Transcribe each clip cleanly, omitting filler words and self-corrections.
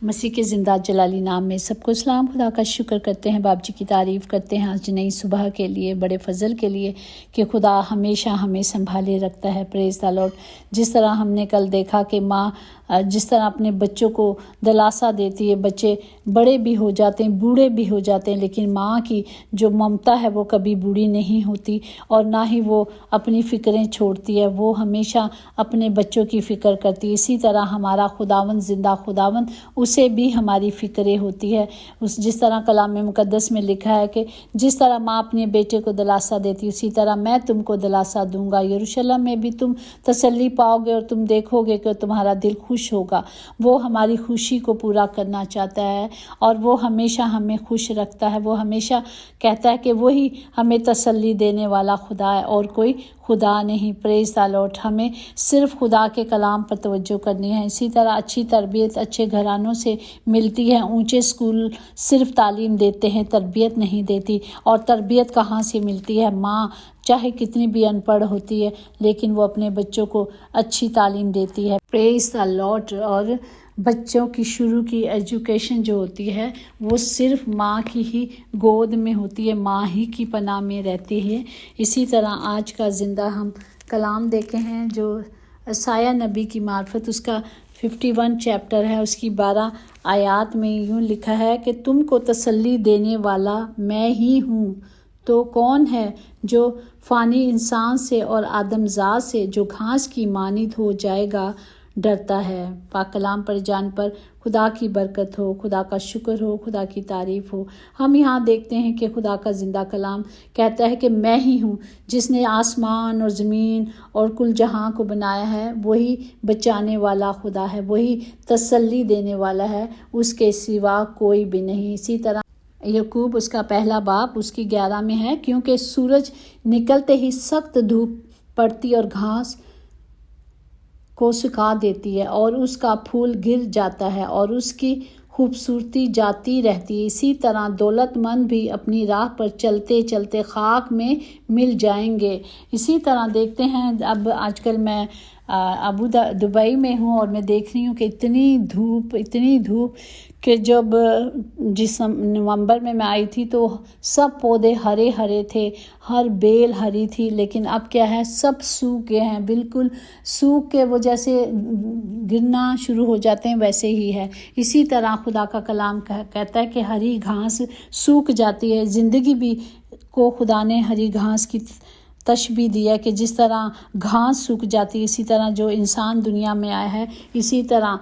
مسیح کے زندہ جلالی نام میں سب کو سلام۔ خدا کا شکر کرتے ہیں، باپ جی کی تعریف کرتے ہیں آج نئی صبح کے لیے، بڑے فضل کے لیے کہ خدا ہمیشہ ہمیں سنبھالے رکھتا ہے۔ پریز دی لارڈ۔ جس طرح ہم نے کل دیکھا کہ ماں جس طرح اپنے بچوں کو دلاسا دیتی ہے، بچے بڑے بھی ہو جاتے ہیں، بوڑھے بھی ہو جاتے ہیں، لیکن ماں کی جو ممتا ہے وہ کبھی بوڑھی نہیں ہوتی اور نہ ہی وہ اپنی فکریں چھوڑتی ہے، وہ ہمیشہ اپنے بچوں کی فکر کرتی ہے۔ اسی طرح ہمارا خداوند زندہ خداوند، اسے بھی ہماری فکریں ہوتی ہے۔ جس طرح کلام مقدس میں لکھا ہے کہ جس طرح ماں اپنے بیٹے کو دلاسا دیتی اسی طرح میں تم کو دلاسا دوں گا، یروشلم میں بھی تم تسلی پاؤ گے اور تم دیکھو گے کہ تمہارا دل خوش ہوگا۔ وہ ہماری خوشی کو پورا کرنا چاہتا ہے اور وہ ہمیشہ ہمیں خوش رکھتا ہے۔ وہ ہمیشہ کہتا ہے کہ وہی ہمیں تسلی دینے والا خدا ہے اور کوئی خدا نہیں۔ پریز دی لارڈ۔ ہمیں صرف خدا کے کلام پر توجہ کرنی ہے۔ اسی طرح اچھی تربیت اچھے گھرانوں سے ملتی ہے۔ اونچے اسکول صرف تعلیم دیتے ہیں، تربیت نہیں دیتی۔ اور تربیت کہاں سے ملتی ہے؟ ماں چاہے کتنی بھی ان پڑھ ہوتی ہے لیکن وہ اپنے بچوں کو اچھی تعلیم دیتی ہے۔ پریز دی لارڈ۔ اور بچوں کی شروع کی ایجوکیشن جو ہوتی ہے وہ صرف ماں کی ہی گود میں ہوتی ہے، ماں ہی کی پناہ میں رہتی ہے۔ اسی طرح آج کا زندہ ہم کلام دیکھے ہیں جو یسایا نبی کی معرفت، اس کا 51 چیپٹر ہے، اس کی 12 آیات میں یوں لکھا ہے کہ تم کو تسلی دینے والا میں ہی ہوں، تو کون ہے جو فانی انسان سے اور آدم زاد سے جو گھاس کی مانند ہو جائے گا ڈرتا ہے۔ پاک کلام پر جان پر خدا کی برکت ہو، خدا کا شکر ہو، خدا کی تعریف ہو۔ ہم یہاں دیکھتے ہیں کہ خدا کا زندہ کلام کہتا ہے کہ میں ہی ہوں جس نے آسمان اور زمین اور کل جہاں کو بنایا ہے، وہی بچانے والا خدا ہے، وہی تسلی دینے والا ہے، اس کے سوا کوئی بھی نہیں۔ اسی طرح یعقوب اس کا پہلا باب اس کی 11 میں ہے، کیونکہ سورج نکلتے ہی سخت دھوپ پڑتی اور گھاس کو سکھا دیتی ہے اور اس کا پھول گر جاتا ہے اور اس کی خوبصورتی جاتی رہتی ہے، اسی طرح دولت مند بھی اپنی راہ پر چلتے چلتے خاک میں مل جائیں گے۔ اسی طرح دیکھتے ہیں، اب آج کل میں دبئی میں ہوں اور میں دیکھ رہی ہوں کہ اتنی دھوپ کہ جب جس نومبر میں آئی تھی تو سب پودے ہرے ہرے تھے، ہر بیل ہری تھی، لیکن اب کیا ہے، سب سوکھ گئے ہیں، بالکل سوکھ کے وہ جیسے گرنا شروع ہو جاتے ہیں ویسے ہی ہے۔ اسی طرح خدا کا کلام کہتا ہے کہ ہری گھاس سوکھ جاتی ہے۔ زندگی بھی کو خدا نے ہری گھاس کی تشبیہ دیا کہ جس طرح گھاس سوکھ جاتی ہے، اسی طرح جو انسان دنیا میں آیا ہے اسی طرح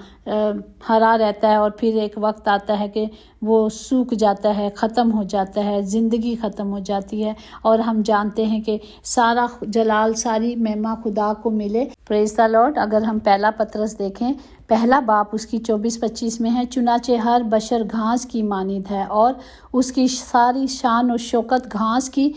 ہرا رہتا ہے اور پھر ایک وقت آتا ہے کہ وہ سوکھ جاتا ہے، ختم ہو جاتا ہے، زندگی ختم ہو جاتی ہے اور ہم جانتے ہیں کہ سارا جلال، ساری مہما خدا کو ملے۔ پریز دی لارڈ۔ اگر ہم پہلا پطرس دیکھیں، پہلا باب اس کی 24-25 میں ہے، چنانچہ ہر بشر گھاس کی مانند ہے اور اس کی ساری شان و شوکت گھاس کی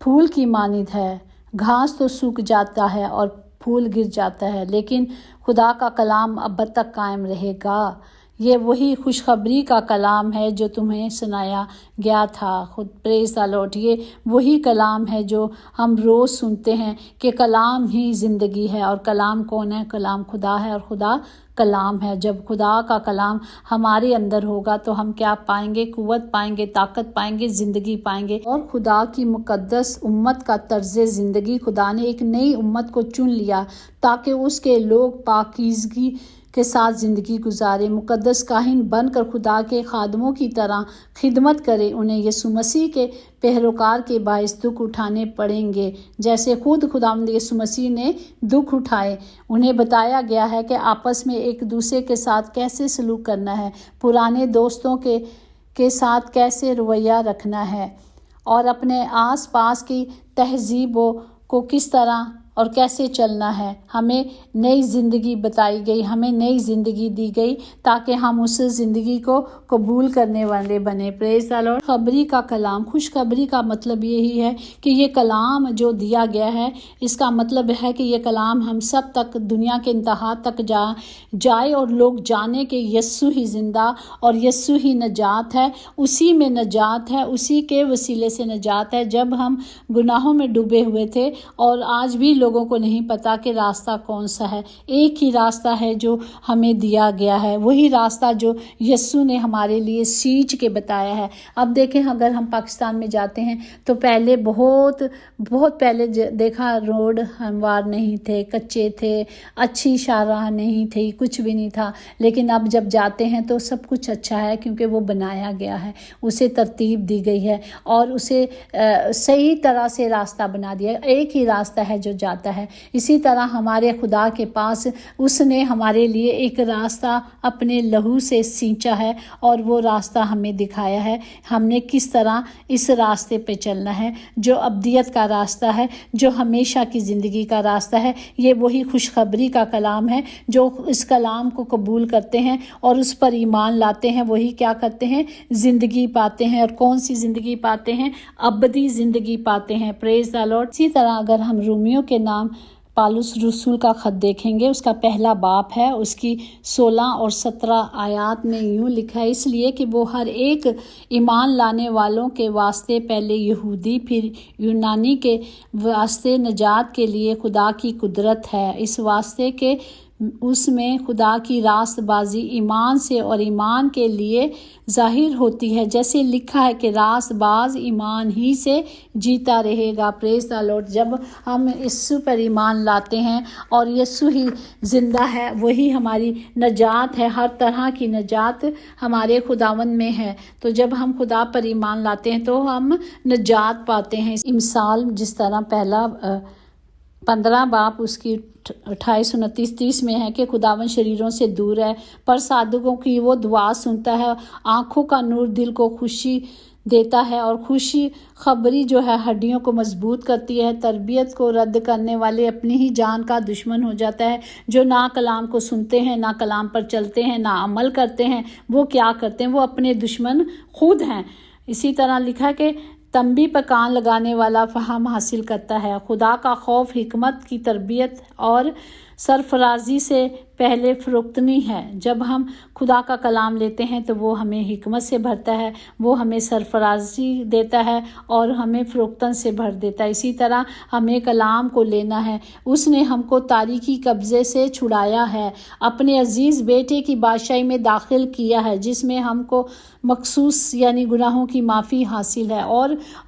پھول کی مانند ہے۔ گھاس تو سوکھ جاتا ہے اور پھول گر جاتا ہے لیکن خدا کا کلام اب تک قائم رہے گا۔ یہ وہی خوشخبری کا کلام ہے جو تمہیں سنایا گیا تھا۔ خود پریز دی لارڈ۔ یہ وہی کلام ہے جو ہم روز سنتے ہیں کہ کلام ہی زندگی ہے، اور کلام کون ہے؟ کلام خدا ہے اور خدا کلام ہے۔ جب خدا کا کلام ہمارے اندر ہوگا تو ہم کیا پائیں گے؟ قوت پائیں گے، طاقت پائیں گے، زندگی پائیں گے۔ اور خدا کی مقدس امت کا طرز زندگی، خدا نے ایک نئی امت کو چن لیا تاکہ اس کے لوگ پاکیزگی کے ساتھ زندگی گزارے، مقدس کاہن بن کر خدا کے خادموں کی طرح خدمت کرے۔ انہیں یسوع مسیح کے پیروکار کے باعث دکھ اٹھانے پڑیں گے جیسے خود خداوند یسوع مسیح نے دکھ اٹھائے۔ انہیں بتایا گیا ہے کہ آپس میں ایک دوسرے کے ساتھ کیسے سلوک کرنا ہے، پرانے دوستوں کے ساتھ کیسے رویہ رکھنا ہے اور اپنے آس پاس کی تہذیبوں کو کس طرح اور کیسے چلنا ہے۔ ہمیں نئی زندگی بتائی گئی، ہمیں نئی زندگی دی گئی تاکہ ہم اس زندگی کو قبول کرنے والے بنے۔ پریز دی لارڈ۔ خوشخبری کا کلام، خوشخبری کا مطلب یہی ہے کہ یہ کلام جو دیا گیا ہے، اس کا مطلب ہے کہ یہ کلام ہم سب تک، دنیا کے انتہا تک جائے اور لوگ جانے کہ یسوع ہی زندہ اور یسوع ہی نجات ہے، اسی میں نجات ہے، اسی کے وسیلے سے نجات ہے۔ جب ہم گناہوں میں ڈوبے ہوئے تھے اور آج بھی لوگوں کو نہیں پتا کہ راستہ کون سا ہے۔ ایک ہی راستہ ہے جو ہمیں دیا گیا ہے، وہی راستہ جو یسوع نے ہمارے لیے سینچ کے بتایا ہے۔ اب دیکھیں اگر ہم پاکستان میں جاتے ہیں تو پہلے بہت پہلے دیکھا روڈ ہموار نہیں تھے، کچے تھے، اچھی شاہراہ نہیں تھی، کچھ بھی نہیں تھا، لیکن اب جب جاتے ہیں تو سب کچھ اچھا ہے کیونکہ وہ بنایا گیا ہے، اسے ترتیب دی گئی ہے اور اسے صحیح طرح سے راستہ بنا دیا۔ ایک ہی راستہ ہے جو جاتا ہے۔ اسی طرح ہمارے خدا کے پاس اس نے ہمارے لیے ایک راستہ اپنے لہو سے سینچا ہے اور وہ راستہ ہمیں دکھایا ہے ہم نے کس طرح اس راستے پہ چلنا ہے، جو ابدیت کا راستہ ہے، جو ہمیشہ کی زندگی کا راستہ ہے۔ یہ وہی خوشخبری کا کلام ہے، جو اس کلام کو قبول کرتے ہیں اور اس پر ایمان لاتے ہیں وہی کیا کرتے ہیں، زندگی پاتے ہیں۔ اور کون سی زندگی پاتے ہیں؟ ابدی زندگی پاتے ہیں۔ پریز دی لارڈ۔ اسی طرح اگر ہم رومیوں کے نام پالوس رسول کا خط دیکھیں گے، اس کا پہلا باب ہے، اس کی 16 اور 17 آیات میں یوں لکھا ہے، اس لیے کہ وہ ہر ایک ایمان لانے والوں کے واسطے پہلے یہودی پھر یونانی کے واسطے نجات کے لیے خدا کی قدرت ہے، اس واسطے کہ اس میں خدا کی راست بازی ایمان سے اور ایمان کے لیے ظاہر ہوتی ہے، جیسے لکھا ہے کہ راست باز ایمان ہی سے جیتا رہے گا۔ پریز دی لارڈ۔ جب ہم یسوع پر ایمان لاتے ہیں اور یسوع ہی زندہ ہے، وہی ہماری نجات ہے، ہر طرح کی نجات ہمارے خداوند میں ہے، تو جب ہم خدا پر ایمان لاتے ہیں تو ہم نجات پاتے ہیں۔ مثال جس طرح پہلا 15 باب اس کی 28 29 30 میں ہے کہ خداوند شریروں سے دور ہے پر صادقوں کی وہ دعا سنتا ہے، آنکھوں کا نور دل کو خوشی دیتا ہے اور خوشی خبری جو ہے ہڈیوں کو مضبوط کرتی ہے۔ تربیت کو رد کرنے والے اپنی ہی جان کا دشمن ہو جاتا ہے۔ جو نہ کلام کو سنتے ہیں، نہ کلام پر چلتے ہیں، نہ عمل کرتے ہیں، وہ کیا کرتے ہیں؟ وہ اپنے دشمن خود ہیں۔ اسی طرح لکھا ہے کہ تنبیہ پر کان لگانے والا فہم حاصل کرتا ہے۔ خدا کا خوف حکمت کی تربیت اور سرفرازی سے پہلے فروختنی ہے۔ جب ہم خدا کا کلام لیتے ہیں تو وہ ہمیں حکمت سے بھرتا ہے، وہ ہمیں سرفرازی دیتا ہے اور ہمیں فروختن سے بھر دیتا ہے۔ اسی طرح ہمیں کلام کو لینا ہے۔ اس نے ہم کو تاریکی قبضے سے چھڑایا ہے، اپنے عزیز بیٹے کی بادشاہی میں داخل کیا ہے، جس میں ہم کو مخصوص یعنی گناہوں کی معافی حاصل ہے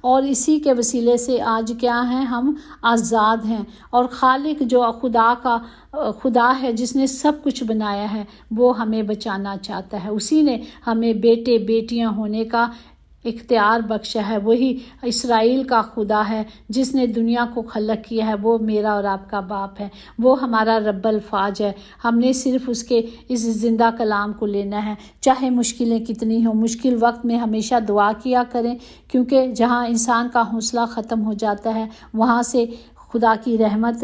اور اسی کے وسیلے سے آج کیا ہیں؟ ہم آزاد ہیں۔ اور خالق جو خدا ہے جس نے سب کچھ بنایا ہے، وہ ہمیں بچانا چاہتا ہے۔ اسی نے ہمیں بیٹے بیٹیاں ہونے کا اختیار بخشا ہے۔ وہی اسرائیل کا خدا ہے جس نے دنیا کو خلق کیا ہے، وہ میرا اور آپ کا باپ ہے، وہ ہمارا رب الفاج ہے۔ ہم نے صرف اس کے اس زندہ کلام کو لینا ہے، چاہے مشکلیں کتنی ہوں۔ مشکل وقت میں ہمیشہ دعا کیا کریں، کیونکہ جہاں انسان کا حوصلہ ختم ہو جاتا ہے وہاں سے خدا کی رحمت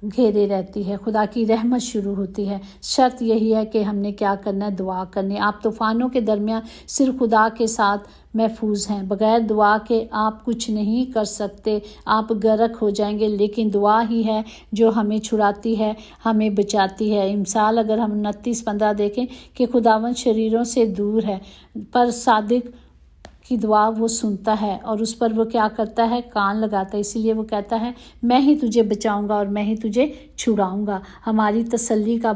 گھیرے رہتی ہے، خدا کی رحمت شروع ہوتی ہے۔ شرط یہی ہے کہ ہم نے کیا کرنا ہے؟ دعا کرنی۔ آپ طوفانوں کے درمیان صرف خدا کے ساتھ محفوظ ہیں۔ بغیر دعا کے آپ کچھ نہیں کر سکتے، آپ غرق ہو جائیں گے، لیکن دعا ہی ہے جو ہمیں چھڑاتی ہے، ہمیں بچاتی ہے۔ مثال اگر ہم 29-15 دیکھیں کہ خداوند شریروں سے دور ہے پر صادق کی دعا وہ سنتا ہے اور اس پر وہ کیا کرتا ہے؟ کان لگاتا ہے۔ اسی لیے وہ کہتا ہے میں ہی تجھے بچاؤں گا اور میں ہی تجھے چھڑاؤں گا۔ ہماری تسلی کا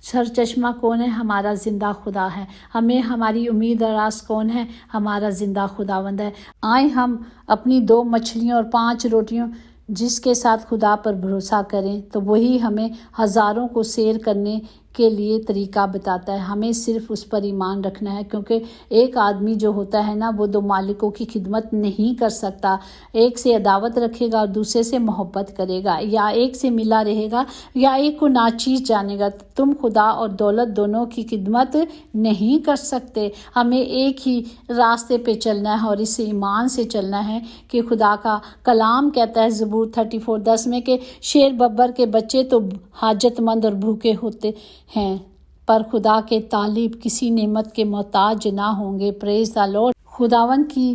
سرچشمہ کون ہے؟ ہمارا زندہ خدا ہے۔ ہمیں ہماری امید اور آس کون ہے؟ ہمارا زندہ خداوند ہے۔ آئیں ہم اپنی 2 مچھلیوں اور 5 روٹیوں جس کے ساتھ خدا پر بھروسہ کریں تو وہی ہمیں ہزاروں کو سیر کرنے کے لیے طریقہ بتاتا ہے۔ ہمیں صرف اس پر ایمان رکھنا ہے، کیونکہ ایک آدمی جو ہوتا ہے نا وہ 2 مالکوں کی خدمت نہیں کر سکتا۔ ایک سے عداوت رکھے گا اور دوسرے سے محبت کرے گا، یا ایک سے ملا رہے گا یا ایک کو ناچیز جانے گا۔ تم خدا اور دولت دونوں کی خدمت نہیں کر سکتے۔ ہمیں ایک ہی راستے پہ چلنا ہے اور اس ایمان سے چلنا ہے کہ خدا کا کلام کہتا ہے زبور 34:10 میں کہ شیر ببر کے بچے تو حاجت مند اور بھوکے ہوتے ہیں پر خدا کے طالب کسی نعمت کے محتاج نہ ہوں گے۔ پریز دی لارڈ۔ خداوند کی